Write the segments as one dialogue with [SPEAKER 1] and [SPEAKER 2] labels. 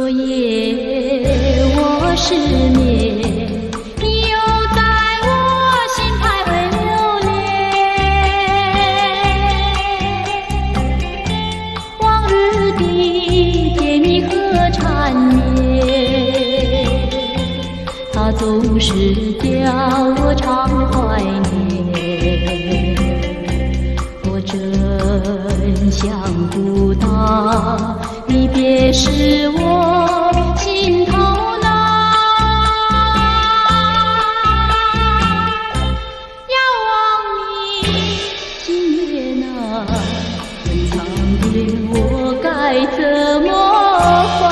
[SPEAKER 1] 昨夜我失眠，你又在我心徘徊流连。往日的甜蜜和缠绵，它总是叫我常怀念。我真想不到离别时我心头难，遥望你星月那深藏的我该怎么办？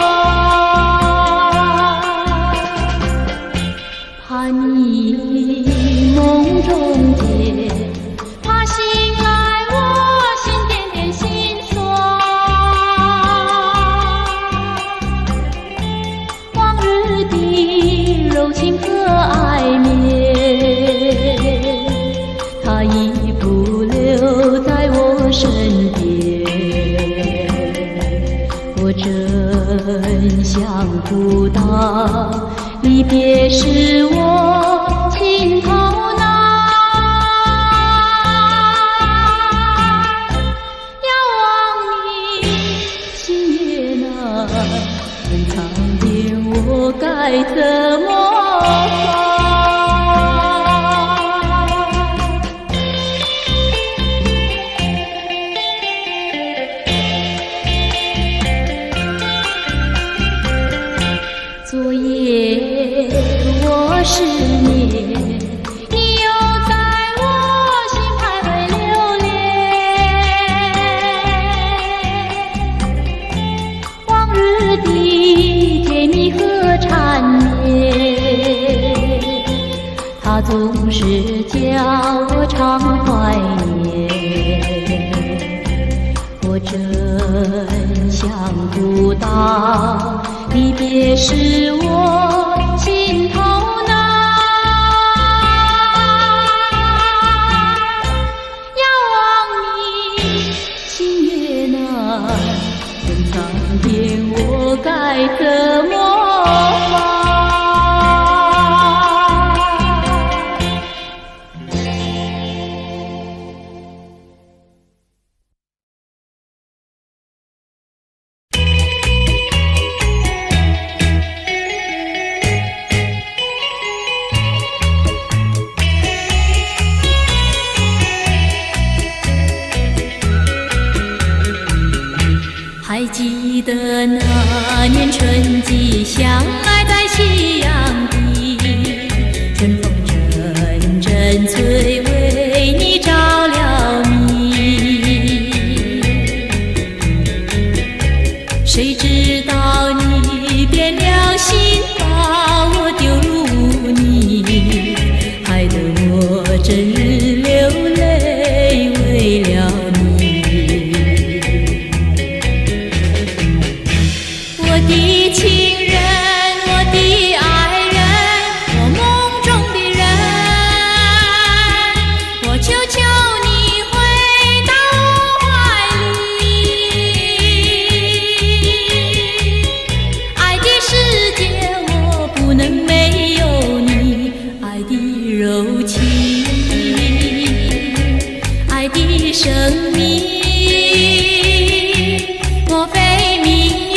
[SPEAKER 1] 怕你梦中见，怕醒来我心点点心酸。往日的柔情和爱恋，它已不留在我身边。我真想不到离别时我心头难，遥望你星月那深藏的我该怎么办？昨夜我失眠，你又在我心徘徊流连。往日的甜蜜和缠绵，它总是叫我常怀念。我真想不到离别时我心头难，遥望你星月那深藏的我该怎么办？还记得那年春季相爱在夕阳地，春风阵阵吹，为你着了迷。谁知道你变了心，把我丢入污泥，害得我整日流泪为了你。我的情人，我的爱人，我梦中的人，我求求你回到我怀里。爱的世界我不能没有你，爱的柔情，爱的生命，莫非命运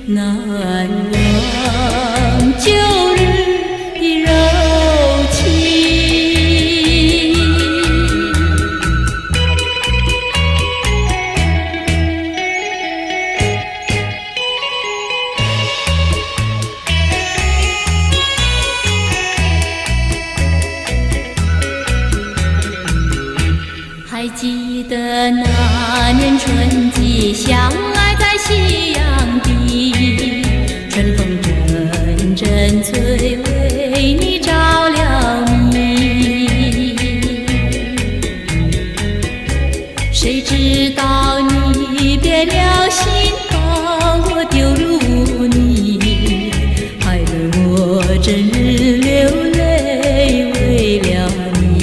[SPEAKER 1] 难忘旧日的柔情。还记得那年春季相爱在夕阳地，春风阵阵吹，为你着了迷。谁知道你变了心，把我丢入污泥，害得我整日流泪为了你。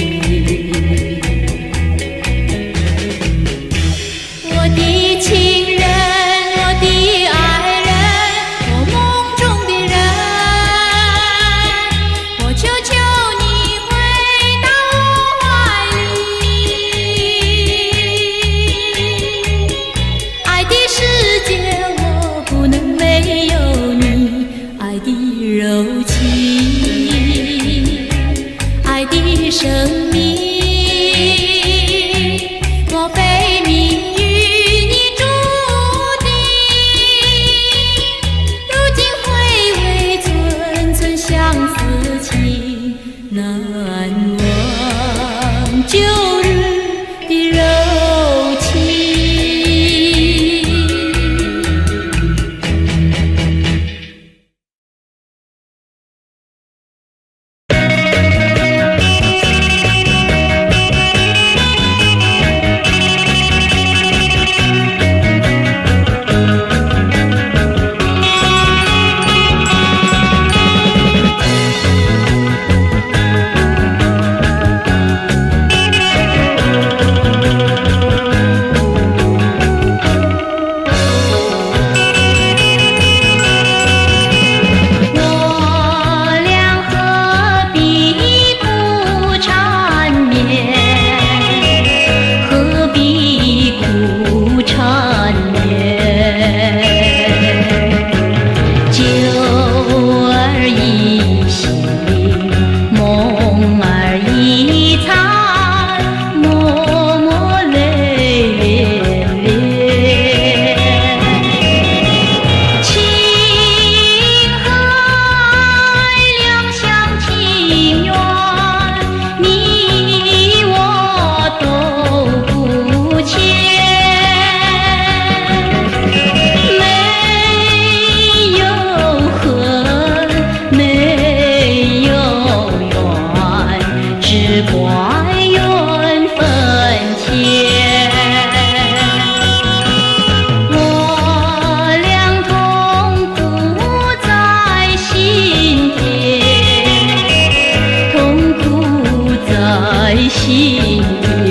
[SPEAKER 1] 心愿。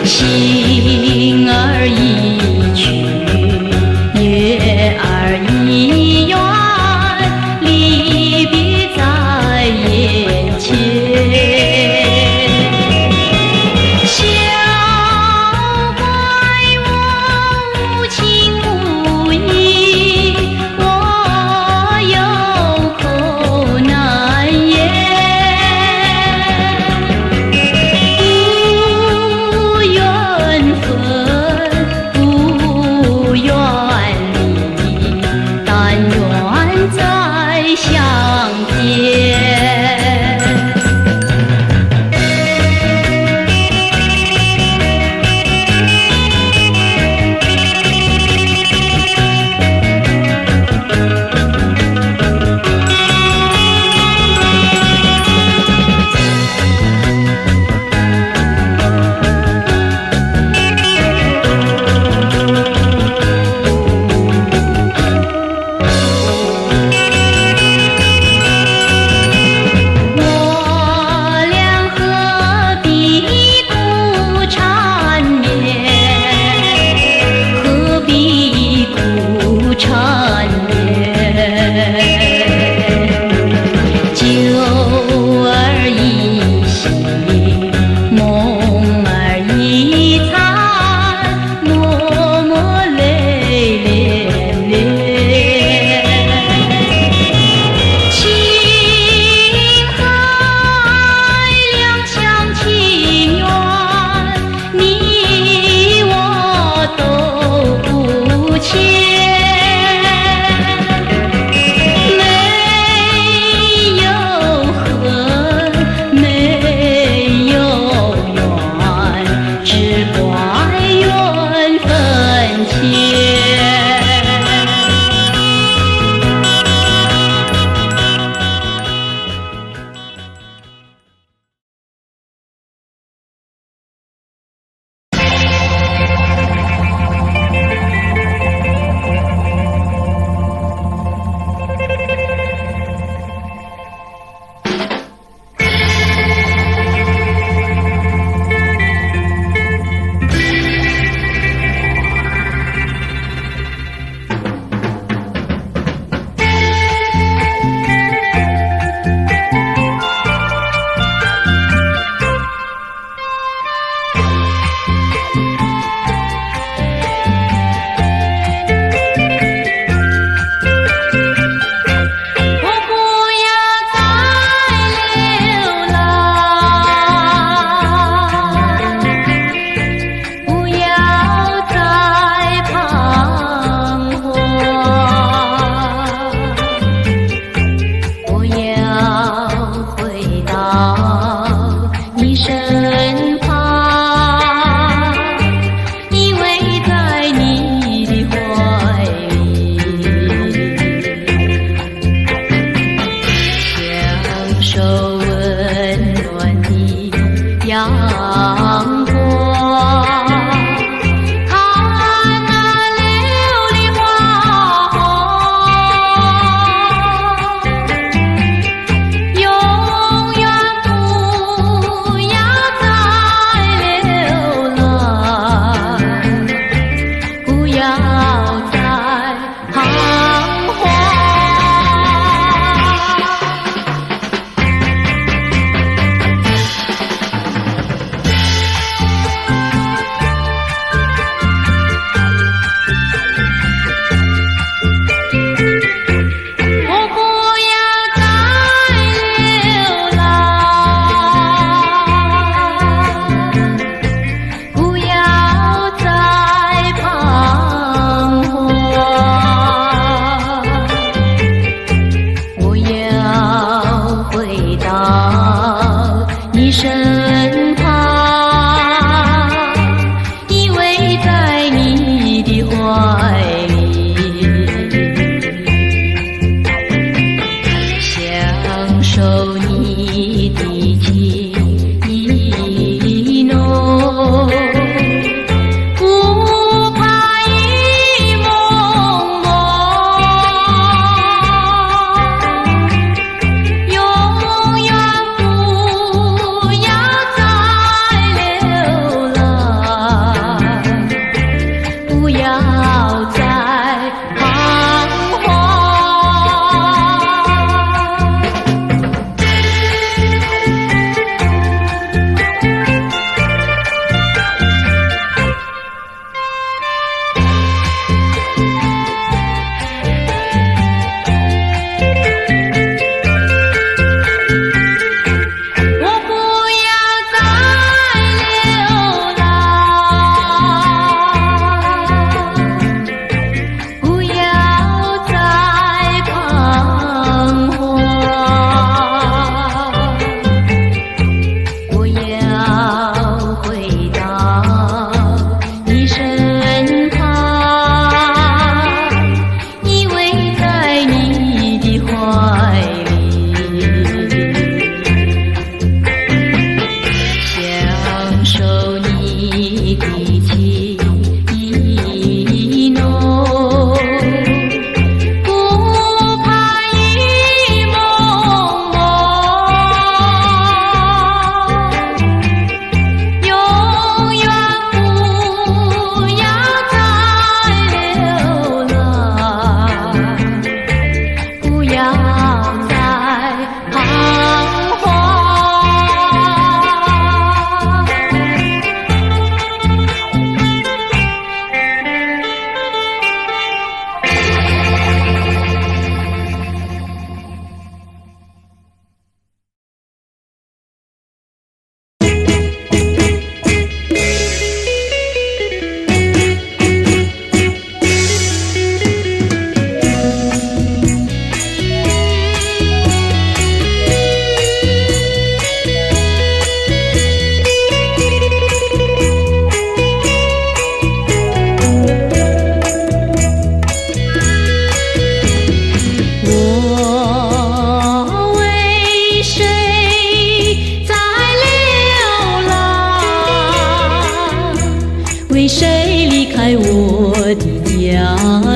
[SPEAKER 1] 心儿一曲，月儿一圆，离别在眼前。小怪我无情无义，我有口难言。不缘分，不缘离，但愿再相见。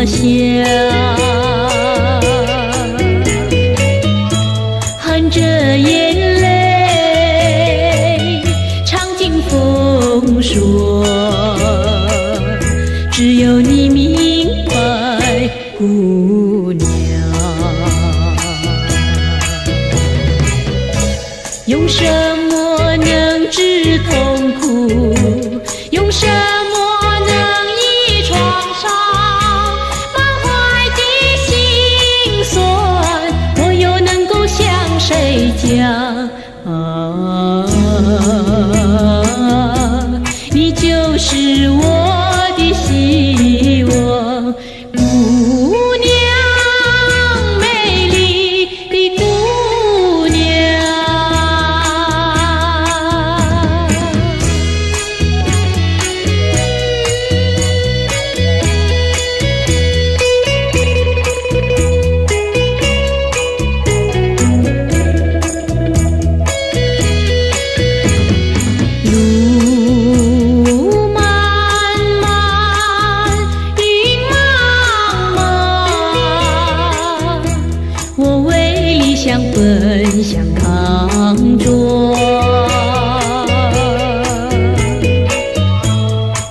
[SPEAKER 1] 想，含着眼泪唱尽风霜，只有你明白，姑娘。用什么能治痛苦？用什么能医创伤？满怀的心酸，我又能够向谁讲？你就是我的希望，姑娘，美丽的姑娘。奔向康庄，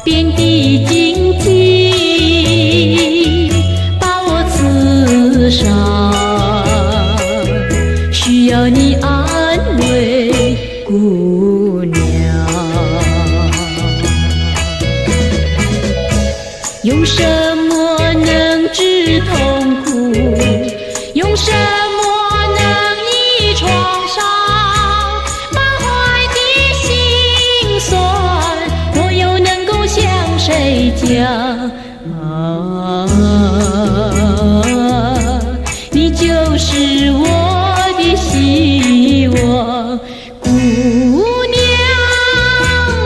[SPEAKER 1] 遍地荆棘把我刺伤，需要你安慰，姑娘。用什么能治痛苦？用什么创伤，满怀的心酸，我又能够向谁讲？你就是我的希望，姑娘，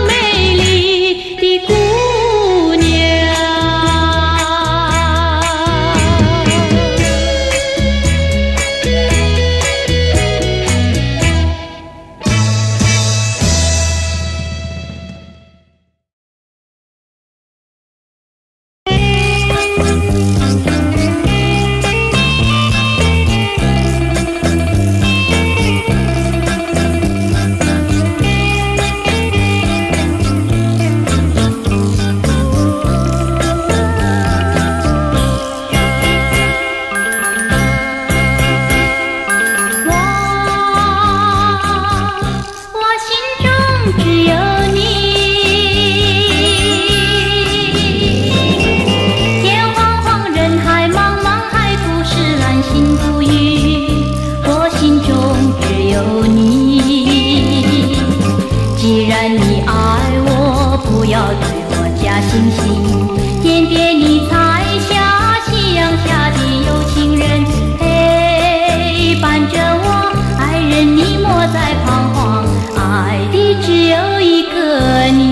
[SPEAKER 1] 美丽的姑娘。点点你彩霞，夕阳下的有情人陪伴着我，爱人你莫再彷徨，爱的只有一个你。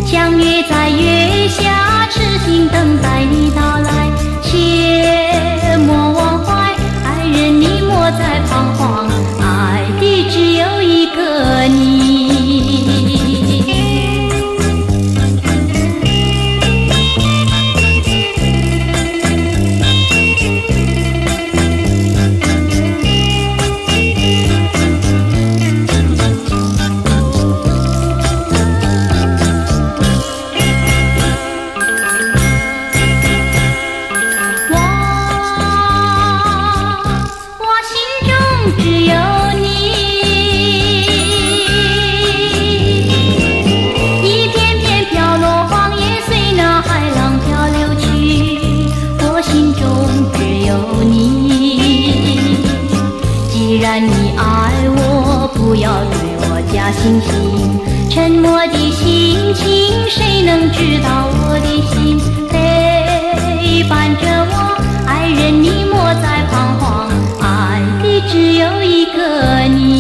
[SPEAKER 1] 相约在月下，痴心等待你到来，切莫忘怀，爱人你莫再彷徨，爱的只有一个你。情，谁能知道我的心？陪伴着我，爱人你莫再彷徨，爱的只有一个你。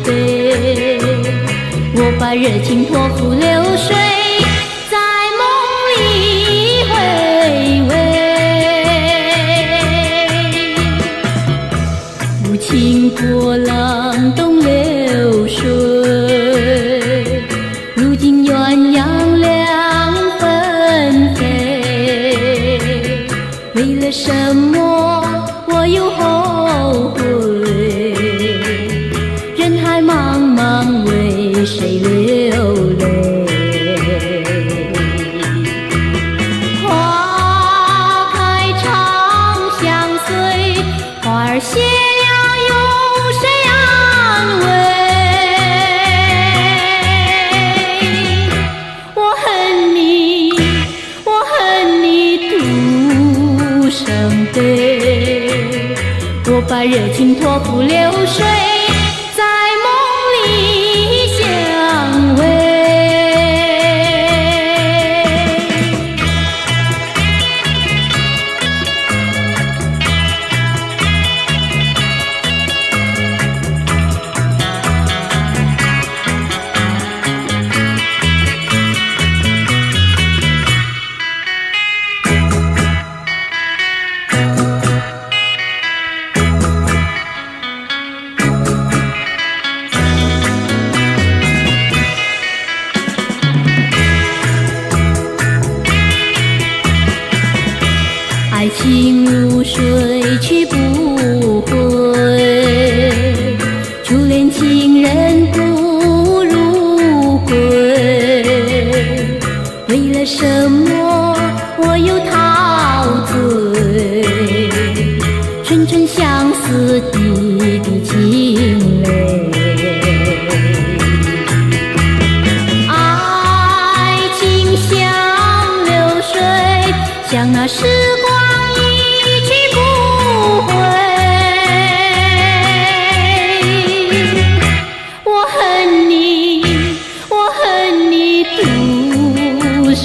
[SPEAKER 1] 北。我把热情托付流水，在梦里回味。无情波浪东流水，如今鸳鸯两分飞。为了什么我又后悔？人海茫茫，为谁流泪？花开常相随，花儿谢了有谁安慰？我恨你，我恨你独生悲。我把热情托付流水，在梦里相偎。爱情如水去不回，初恋情人不如归。为了什么我又陶醉？纯纯相思，滴滴情泪。爱情像流水，像那时光一去不回。我恨你，我恨你独生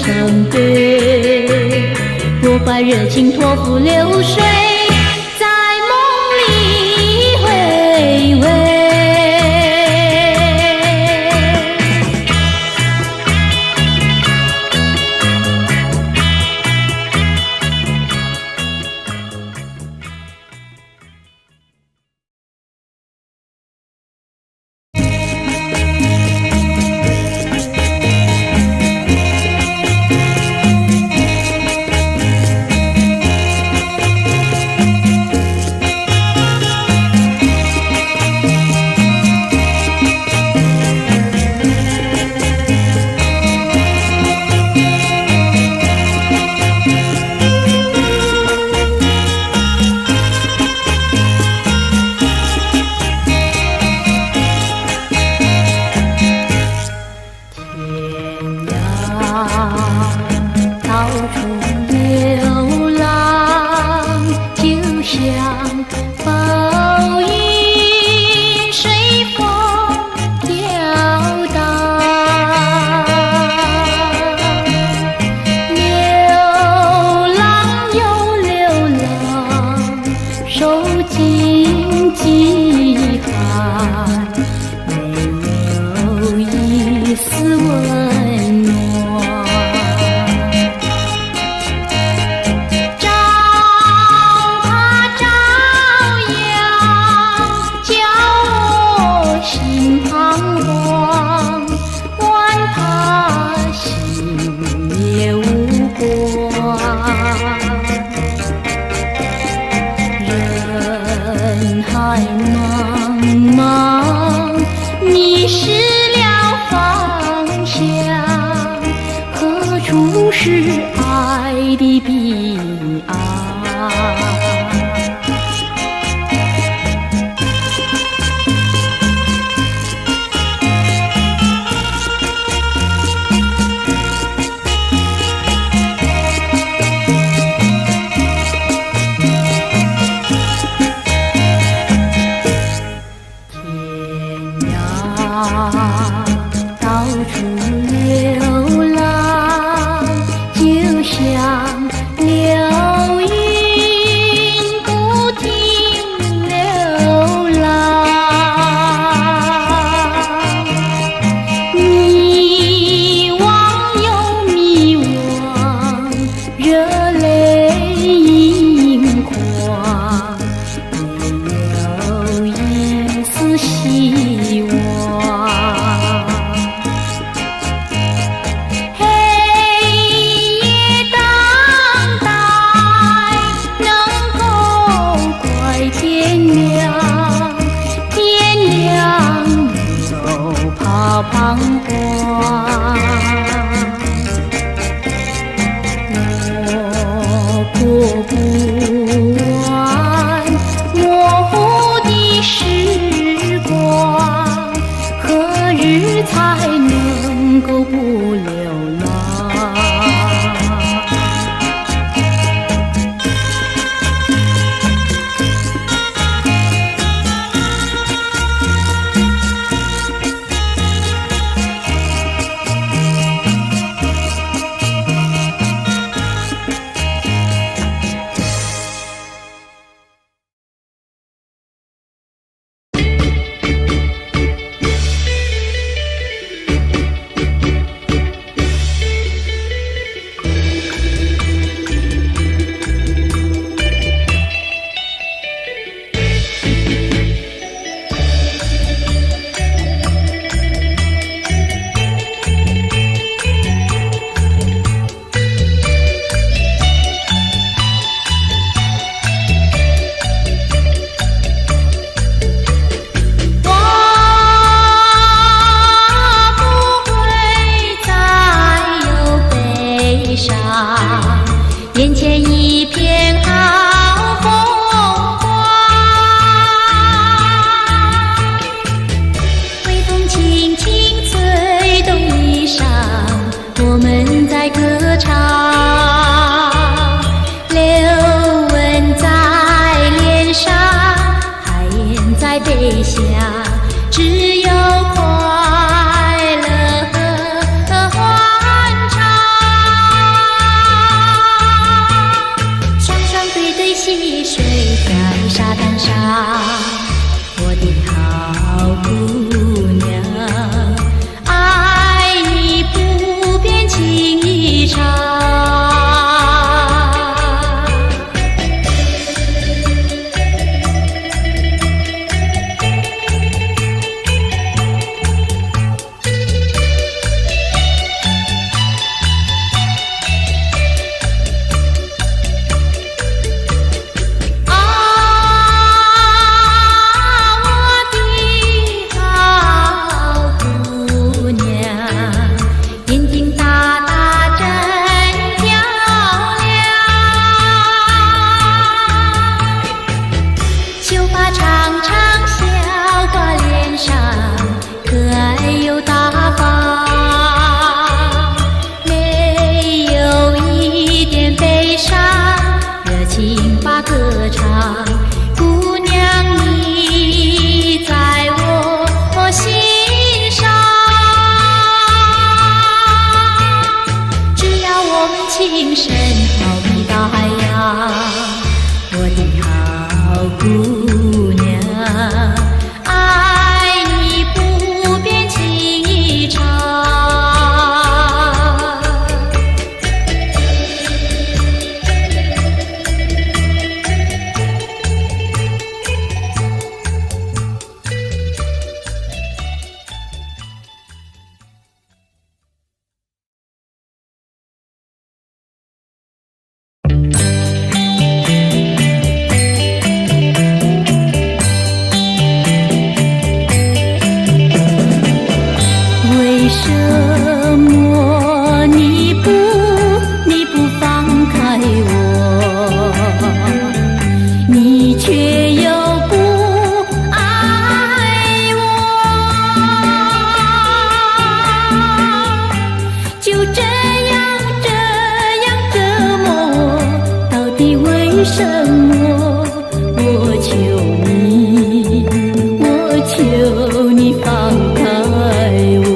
[SPEAKER 1] 悲。我把热情托付流水，在梦里回味。到处流浪，就像浮云随风飘荡。流浪又流浪，受尽饥寒，没有一丝温暖。人海茫茫，迷失了方向，何处是爱的彼岸？到处流浪，就像流云不停流浪。彷徨。我过不完模糊的时光，何日才能够不流浪？眼前一片好风光，微风轻轻吹动衣裳，我们在歌唱，流纹在脸上，海燕在背下，只有快乐和欢畅。溪水在沙滩上，我的好姑娘，爱你不变情意长。歌唱，姑娘你在我心上，只要我们情深好比大海洋，我的好姑娘，爱你不变情意长。为什么你不放开我，你却又不爱我？就这样折磨我，到底为什么？我求你放开我。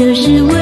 [SPEAKER 1] 这是我